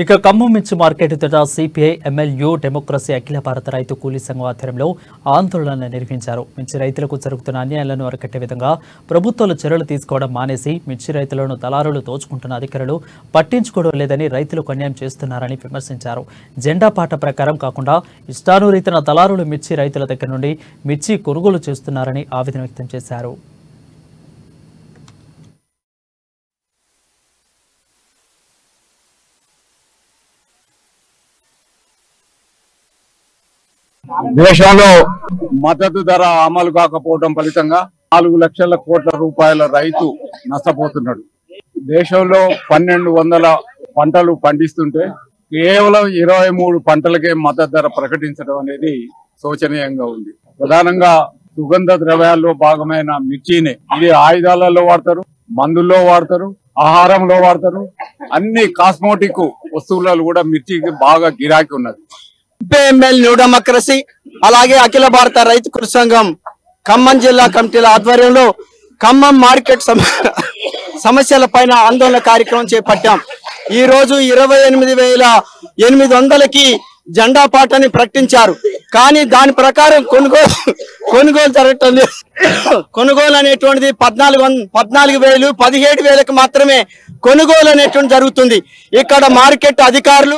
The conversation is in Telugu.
ఇక ఖమ్మం మిర్చి మార్కెట్ ఎదుట సిపిఐ ఎంఎల్యూ డెమోక్రసీ అఖిల భారత రైతు కూలీ సంఘం ఆధ్వర్యంలో ఆందోళన నిర్వహించారు. మిర్చి రైతులకు జరుగుతున్న అన్యాయాలను అరికట్టే విధంగా ప్రభుత్వాలు చర్యలు తీసుకోవడం మానేసి మిర్చి రైతులను దళారులు దోచుకుంటున్న అధికారులు పట్టించుకోవడం లేదని రైతులకు అన్యాయం చేస్తున్నారని విమర్శించారు. జెండా పాట ప్రకారం కాకుండా ఇష్టానురీతిన దళారులు మిర్చి రైతుల దగ్గర నుండి మిర్చి కొనుగోలు చేస్తున్నారని ఆవేదన వ్యక్తం చేశారు. దేశంలో మద్దతు ధర అమలు కాకపోవడం ఫలితంగా 4 లక్షల కోట్ల రూపాయల రైతు నష్టపోతున్నాడు. దేశంలో 1200 పంటలు పండిస్తుంటే కేవలం 23 పంటలకే మద్దతు ధర ప్రకటించడం అనేది శోచనీయంగా ఉంది. ప్రధానంగా సుగంధ ద్రవ్యాల్లో భాగమైన మిర్చిని ఇది ఆయుధాలలో వాడతారు, మందుల్లో వాడతారు, ఆహారంలో వాడతారు. అన్ని కాస్మోటిక్ వస్తువులలో కూడా మిర్చికి బాగా గిరాకీ ఉన్నది. ఎంఎల్ న్యూ డెమోక్రసీ అలాగే అఖిల భారత రైతు కృషి సంఘం ఖమ్మం జిల్లా కమిటీల ఆధ్వర్యంలో ఖమ్మం మార్కెట్ సమస్యల పైన ఆందోళన కార్యక్రమం చేపట్టాం. ఈ రోజు 28,800కి జెండా పాటని ప్రకటించారు. కానీ దాని ప్రకారం కొనుగోలు జరగటం లేదు. కొనుగోలు అనేటువంటిది 14,000 17,000కి మాత్రమే కొనుగోలు అనేటువంటి జరుగుతుంది. ఇక్కడ మార్కెట్ అధికారులు